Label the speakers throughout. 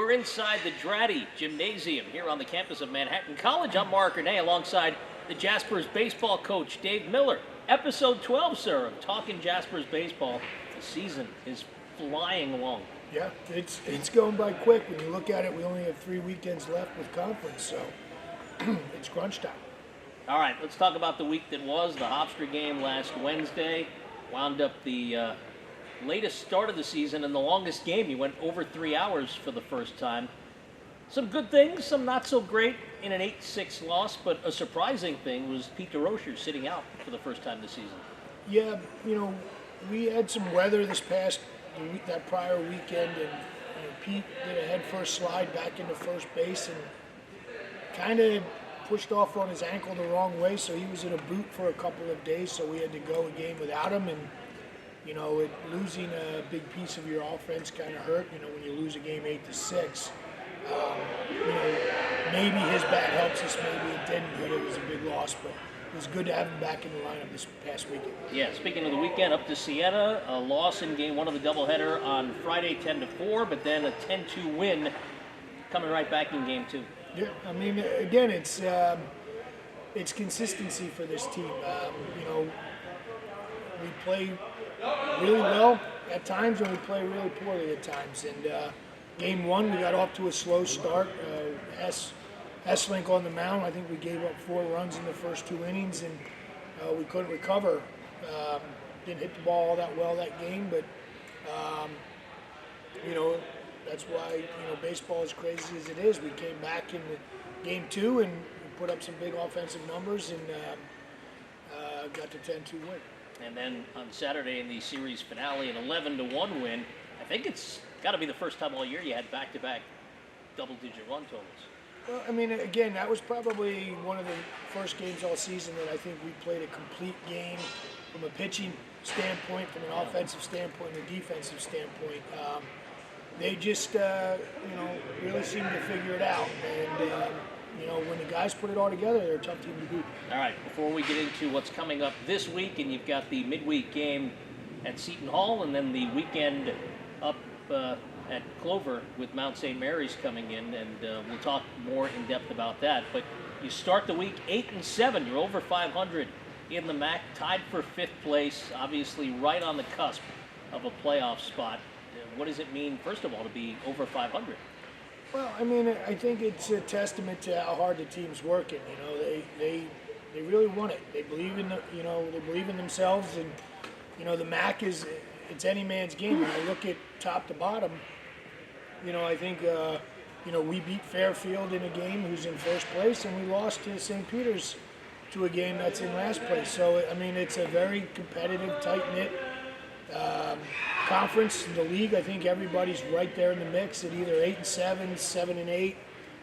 Speaker 1: We're inside the Dratty Gymnasium here on the campus of Manhattan College. I'm Mark Renee alongside the Jaspers baseball coach, Dave Miller. Episode 12, sir, of Talking Jaspers Baseball. The season is flying along.
Speaker 2: Yeah, it's going by quick. When you look at it, we only have 3 weekends left with conference, so it's crunch time.
Speaker 1: All right, let's talk about the week that was. The Hofstra game last Wednesday wound up the latest start of the season and the longest game. You went over 3 hours for the first time. Some good things, some not so great in an 8-6 loss, but a surprising thing was Pete DeRocher sitting out for the first time this season.
Speaker 2: Yeah, we had some weather that prior weekend, and Pete did a head-first slide back into first base and kind of pushed off on his ankle the wrong way, so he was in a boot for a couple of days, so we had to go a game without him, and losing a big piece of your offense kind of hurt. When you lose a game 8-6, maybe his bat helps us, maybe it didn't, but it was a big loss. But it was good to have him back in the lineup this past weekend.
Speaker 1: Yeah, speaking of the weekend, up to Siena, a loss in game 1 of the doubleheader on Friday 10-4, but then a 10-2 win coming right back in game 2.
Speaker 2: Yeah, again, it's consistency for this team. We play really well at times, and we play really poorly at times. And game 1, we got off to a slow start. Esslink on the mound, I think we gave up 4 runs in the first 2 innings, and we couldn't recover. Didn't hit the ball all that well that game, but that's why baseball, as crazy as it is, we came back in game 2 and put up some big offensive numbers and got the 10-2 win.
Speaker 1: And then on Saturday in the series finale, an 11-1 win. I think it's got to be the first time all year you had back-to-back double-digit run totals.
Speaker 2: Well, again, that was probably one of the first games all season that I think we played a complete game from a pitching standpoint, from an offensive standpoint, and a defensive standpoint. They just, really seemed to figure it out. And, when the guys put it all together, they're a tough team to beat.
Speaker 1: All right, before we get into what's coming up this week, and you've got the midweek game at Seton Hall, and then the weekend up at Clover with Mount St. Mary's coming in, and we'll talk more in depth about that. But you start the week 8-7. You're over 500 in the MAC, tied for 5th place, obviously right on the cusp of a playoff spot. What does it mean, first of all, to be over 500?
Speaker 2: Well, I think it's a testament to how hard the team's working. They really want it. They believe in they believe in themselves, and the MAC it's any man's game. When I look at top to bottom, I think we beat Fairfield in a game who's in first place, and we lost to St. Peter's to a game that's in last place. So it's a very competitive, tight-knit conference in the league. I think everybody's right there in the mix at either 8-7, 7-8,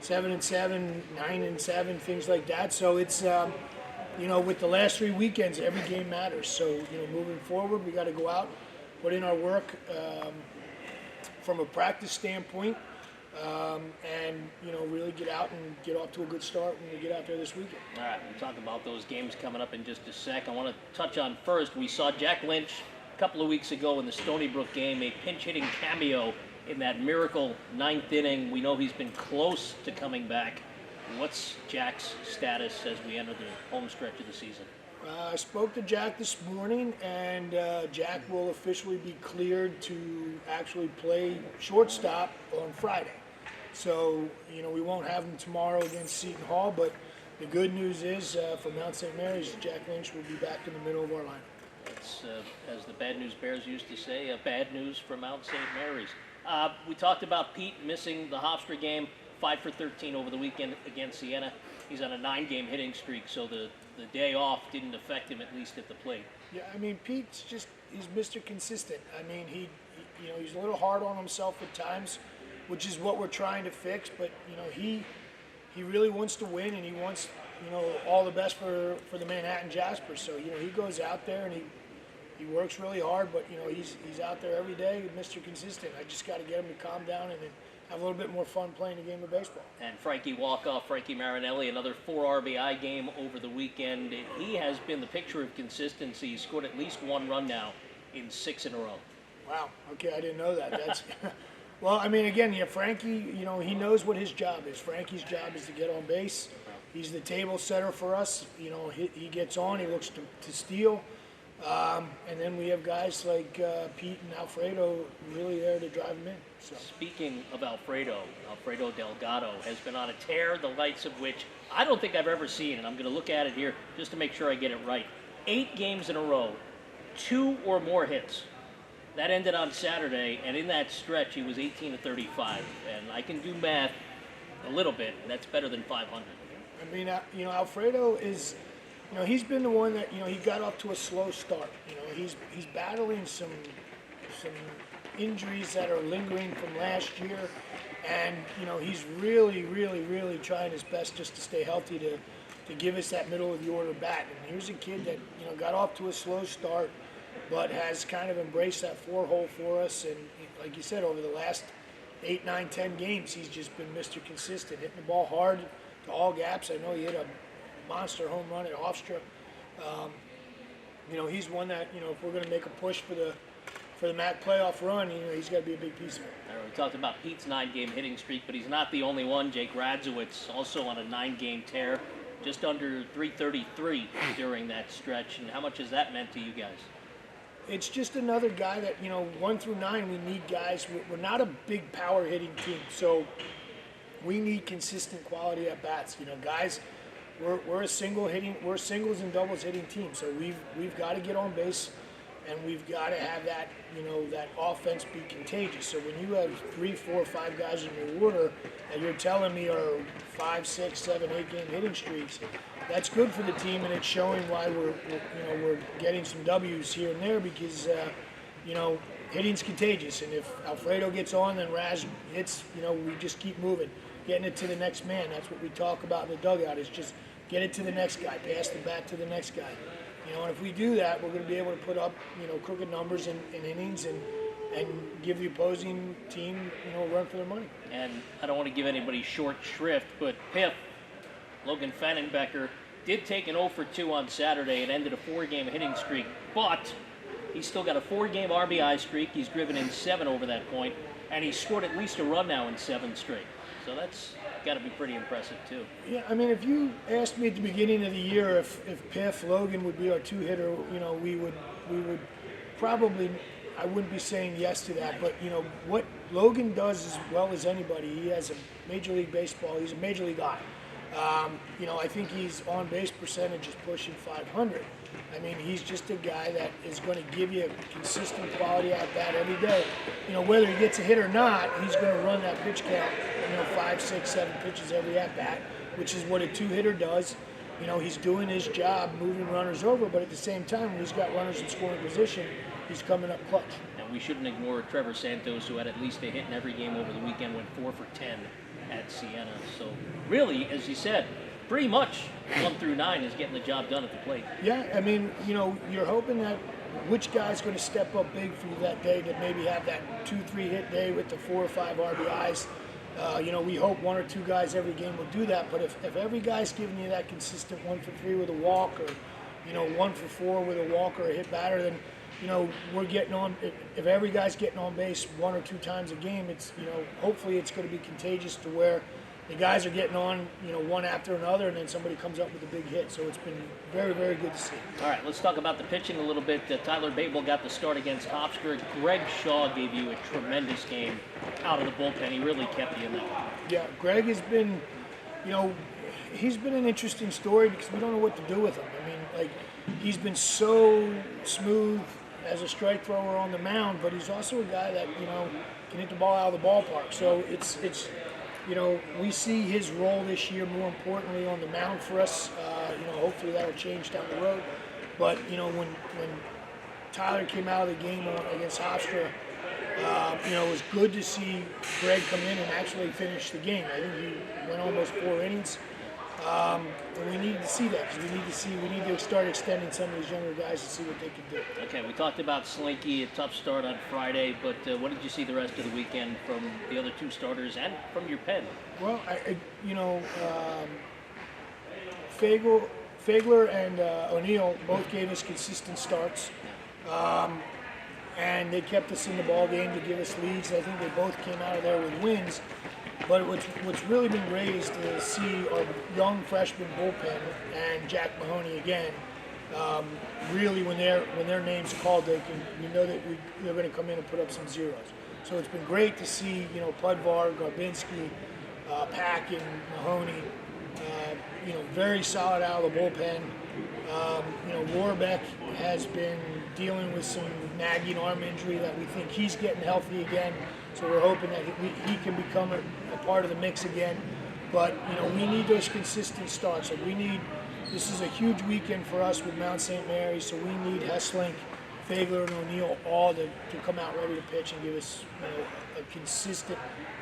Speaker 2: 7-7, 9-7, things like that. So it's with the last 3 weekends, every game matters. So moving forward, we got to go out, put in our work from a practice standpoint, and really get out and get off to a good start when we get out there this weekend.
Speaker 1: All right, we'll talk about those games coming up in just a sec. I want to touch on first, we saw Jack Lynch a couple of weeks ago in the Stony Brook game, a pinch-hitting cameo in that miracle 9th inning. We know he's been close to coming back. What's Jack's status as we enter the home stretch of the season?
Speaker 2: I spoke to Jack this morning, and Jack will officially be cleared to actually play shortstop on Friday. So, we won't have him tomorrow against Seton Hall, but the good news is for Mount St. Mary's, Jack Lynch will be back in the middle of our lineup.
Speaker 1: It's, as the Bad News Bears used to say, bad news for Mount St. Mary's. We talked about Pete missing the Hofstra game, 5 for 13 over the weekend against Siena. He's on a 9-game hitting streak, so the day off didn't affect him, at least at the plate.
Speaker 2: Yeah, Pete's he's Mr. Consistent. He's a little hard on himself at times, which is what we're trying to fix, but, he really wants to win, and he wants all the best for the Manhattan Jaspers. So, he goes out there and he works really hard, but, he's out there every day, Mr. Consistent. I just got to get him to calm down and then have a little bit more fun playing a game of baseball.
Speaker 1: And Frankie Marinelli, another 4 RBI game over the weekend. He has been the picture of consistency. He scored at least 1 run now in 6 in a row.
Speaker 2: Wow. Okay, I didn't know that. That's Well, I mean, again, yeah, Frankie, he knows what his job is. Frankie's job is to get on base. He's the table setter for us. He gets on, he looks to steal. And then we have guys like Pete and Alfredo really there to drive him in. So.
Speaker 1: Speaking of Alfredo Delgado has been on a tear, the likes of which I don't think I've ever seen, and I'm going to look at it here just to make sure I get it right. 8 games in a row, 2 or more hits. That ended on Saturday, and in that stretch, he was 18 to 35. And I can do math a little bit. That's better than 500.
Speaker 2: I mean, Alfredo is, he's been the one that, he got off to a slow start. He's battling some injuries that are lingering from last year, and he's really, really, really trying his best just to stay healthy to give us that middle of the order bat. And here's a kid that got off to a slow start, but has kind of embraced that 4-hole for us. And like you said, over the last 8, 9, 10 games, he's just been Mr. Consistent, hitting the ball hard to all gaps. I know he hit a monster home run at Hofstra. He's one that, if we're going to make a push for the MAC playoff run, he's got to be a big piece of it.
Speaker 1: We talked about Pete's 9-game hitting streak, but he's not the only one. Jake Radzowitz also on a 9-game tear, just under 333 during that stretch. And how much has that meant to you guys?
Speaker 2: It's just another guy that, 1 through 9, we need guys. We're not a big power hitting team, so we need consistent quality at bats. Guys, we're singles and doubles hitting team, so we've got to get on base, and we've got to have that, that offense be contagious. So when you have 3, 4, 5 guys in your order that you're telling me are 5, 6, 7, 8-game hitting streaks, that's good for the team, and it's showing why we're getting some W's here and there, because hitting's contagious, and if Alfredo gets on, then Raz hits. We just keep moving, getting it to the next man. That's what we talk about in the dugout, is just get it to the next guy, pass the bat to the next guy. And if we do that, we're going to be able to put up crooked numbers in innings and give the opposing team a run for their money.
Speaker 1: And I don't want to give anybody short shrift, but Piff, Logan Fannenbecker, did take an 0 for 2 on Saturday and ended a 4-game hitting streak, but he's still got a 4-game RBI streak. He's driven in 7 over that point, and he's scored at least a run now in 7 straight. So that's got to be pretty impressive too.
Speaker 2: Yeah, I mean, if you asked me at the beginning of the year if Piff, Logan would be our 2-hitter, we would probably, I wouldn't be saying yes to that. But what Logan does as well as anybody, he has a Major League Baseball. He's a Major League guy. I think his on-base percentage is pushing 500. I mean, he's just a guy that is going to give you a consistent quality at bat every day. Whether he gets a hit or not, he's going to run that pitch count, 5, 6, 7 pitches every at bat, which is what a 2-hitter does. He's doing his job, moving runners over, but at the same time, when he's got runners in scoring position, he's coming up clutch.
Speaker 1: And we shouldn't ignore Trevor Santos, who had at least a hit in every game over the weekend, went 4 for 10 at Siena. So really, as you said, pretty much 1 through 9 is getting the job done at the plate.
Speaker 2: Yeah, I mean, you're hoping that which guy's going to step up big for you that day to maybe have that 2-3 hit day with the 4 or 5 RBIs. We hope 1 or 2 guys every game will do that, but if every guy's giving you that consistent 1 for 3 with a walk, or 1 for 4 with a walk or a hit batter, then we're getting on. If every guy's getting on base 1 or 2 times a game, it's hopefully it's going to be contagious to where the guys are getting on, one after another, and then somebody comes up with a big hit. So it's been very, very good to see.
Speaker 1: All right, let's talk about the pitching a little bit. Tyler Babel got the start against Hofstra. Greg Shaw gave you a tremendous game out of the bullpen. He really kept you in that.
Speaker 2: Yeah, Greg has been, he's been an interesting story because we don't know what to do with him. I mean, he's been so smooth as a strike thrower on the mound, but he's also a guy that, can hit the ball out of the ballpark. So it's we see his role this year more importantly on the mound for us. Hopefully that'll change down the road. But, when Tyler came out of the game against Hofstra, it was good to see Greg come in and actually finish the game. I think he went almost 4 innings. And we need to see that because we need to start extending some of these younger guys to see what they can do.
Speaker 1: Okay, we talked about Slinky, a tough start on Friday, but what did you see the rest of the weekend from the other 2 starters and from your pen?
Speaker 2: Well, Fagler and O'Neill both gave us consistent starts. and they kept us in the ball game to give us leads. I think they both came out of there with wins. But what's really been great is to see our young freshman bullpen and Jack Mahoney again. Really, when their names called, we know that they're going to come in and put up some zeros. So it's been great to see Pudvar, Garbinski, Pack, and Mahoney. Very solid out of the bullpen. Warbeck has been dealing with some nagging arm injury that we think he's getting healthy again. So we're hoping that he can become a part of the mix again. But we need those consistent starts. This is a huge weekend for us with Mount St. Mary's, so we need Hesslink, Fagler, and O'Neill all to come out ready to pitch and give us a consistent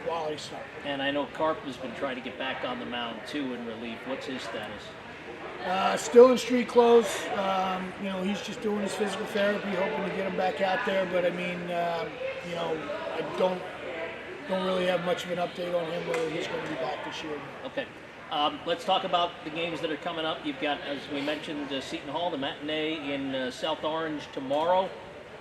Speaker 2: quality start.
Speaker 1: And I know Karp has been trying to get back on the mound too in relief. What's his status?
Speaker 2: Still in street clothes. He's just doing his physical therapy, hoping to get him back out there. But I don't really have much of an update on him whether he's going to be back this year.
Speaker 1: Okay. Let's talk about the games that are coming up. You've got, as we mentioned, Seton Hall, the matinee in South Orange tomorrow.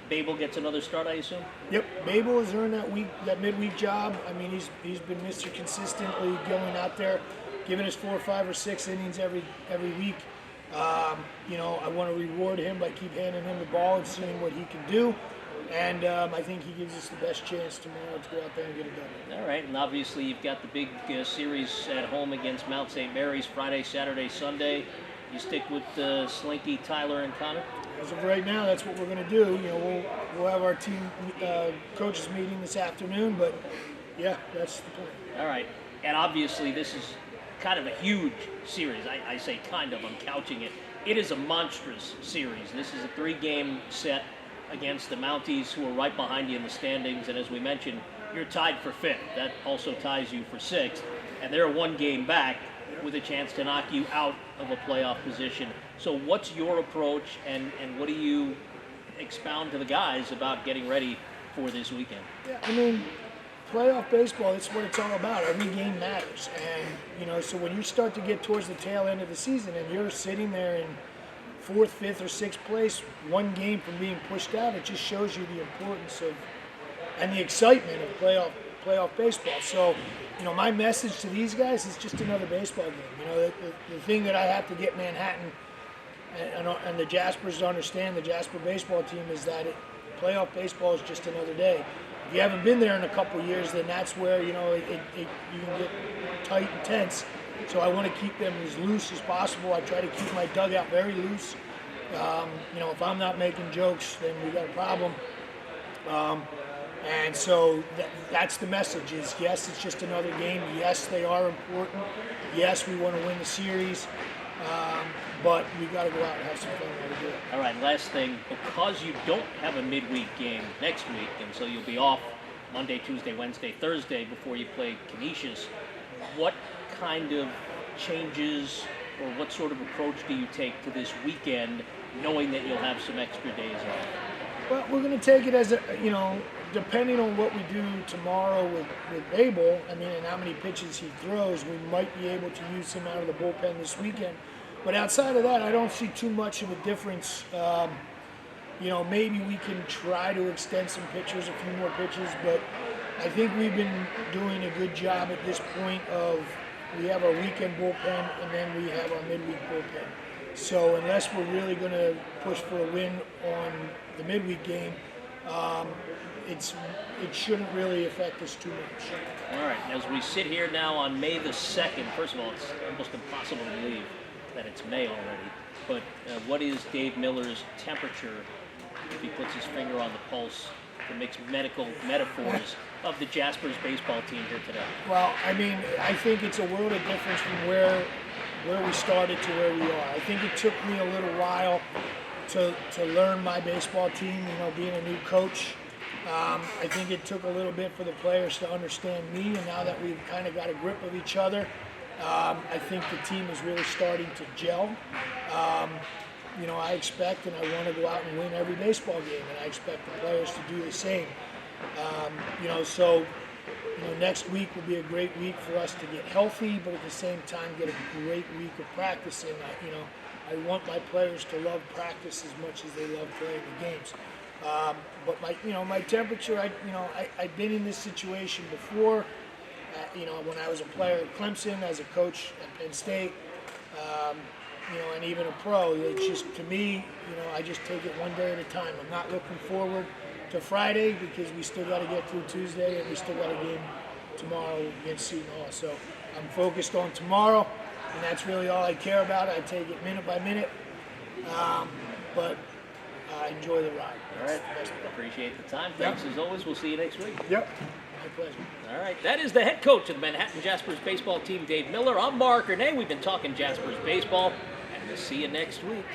Speaker 1: Babel gets another start, I assume?
Speaker 2: Yep, Babel has earned that midweek job. I mean, he's been Mr. Consistently going out there, giving us 4, 5, or 6 innings every week. I want to reward him by keep handing him the ball and seeing what he can do. And I think he gives us the best chance tomorrow to go out there and get it done.
Speaker 1: All right, and obviously you've got the big series at home against Mount St. Mary's Friday, Saturday, Sunday. You stick with Slinky, Tyler, and Connor?
Speaker 2: As of right now, that's what we're going to do. We'll have our team coaches meeting this afternoon, but yeah, that's the plan.
Speaker 1: All right, and obviously this is kind of a huge series. I say kind of, I'm couching it. It is a monstrous series. This is a 3-game set against the Mounties, who are right behind you in the standings, and as we mentioned, you're tied for 5th. That also ties you for 6th, and they're 1 game back with a chance to knock you out of a playoff position. So what's your approach, and what do you expound to the guys about getting ready for this weekend?
Speaker 2: Yeah, I mean, playoff baseball, it's what it's all about. Every game matters, and so when you start to get towards the tail end of the season and you're sitting there in 4th, 5th, or 6th place, 1 game from being pushed out, it just shows you the importance of and the excitement of playoff baseball. So, my message to these guys is just another baseball game. The thing that I have to get Manhattan and the Jaspers to understand, the Jasper baseball team, is that playoff baseball is just another day. If you haven't been there in a couple years, then that's where you can get tight and tense. So I want to keep them as loose as possible. I try to keep my dugout very loose. If I'm not making jokes, then we got a problem. And so that's the message is, yes, it's just another game. Yes, they are important. Yes, we want to win the series. But we got to go out and have some fun while we do it.
Speaker 1: All right, last thing. Because you don't have a midweek game next week, and so you'll be off Monday, Tuesday, Wednesday, Thursday before you play Canisius, what kind of changes or what sort of approach do you take to this weekend, knowing that you'll have some extra days off?
Speaker 2: Well, we're going to take it as depending on what we do tomorrow with Babel, and how many pitches he throws, we might be able to use him out of the bullpen this weekend. But outside of that, I don't see too much of a difference. Maybe we can try to extend some pitchers, a few more pitches, but I think we've been doing a good job at this point of we have our weekend bullpen and then we have our midweek bullpen. So unless we're really going to push for a win on the midweek game, it shouldn't really affect us too much.
Speaker 1: All right, as we sit here now on May the 2nd, first of all, it's almost impossible to believe that it's May already, but what is Dave Miller's temperature if he puts his finger on the pulse to mix medical metaphors of the Jaspers baseball team here today?
Speaker 2: Well, I think it's a world of difference from where we started to where we are. I think it took me a little while to learn my baseball team, being a new coach. I think it took a little bit for the players to understand me, and now that we've kind of got a grip of each other, I think the team is really starting to gel. I expect and I want to go out and win every baseball game, and I expect the players to do the same. Next week will be a great week for us to get healthy, but at the same time get a great week of practice. And I want my players to love practice as much as they love playing the games. But my temperature, I've been in this situation before. When I was a player at Clemson, as a coach at Penn State, and even a pro. It's just, to me, I just take it one day at a time. I'm not looking forward to Friday because we still got to get through Tuesday and we still got a game tomorrow against Seton Hall. So I'm focused on tomorrow, and that's really all I care about. I take it minute by minute, but I enjoy the ride.
Speaker 1: All right. Appreciate the time. Thanks as always. We'll see you next week.
Speaker 2: Yep. My pleasure.
Speaker 1: All right. That is the head coach of the Manhattan Jaspers baseball team, Dave Miller. I'm Mark Renee. We've been talking Jaspers baseball, and we'll see you next week.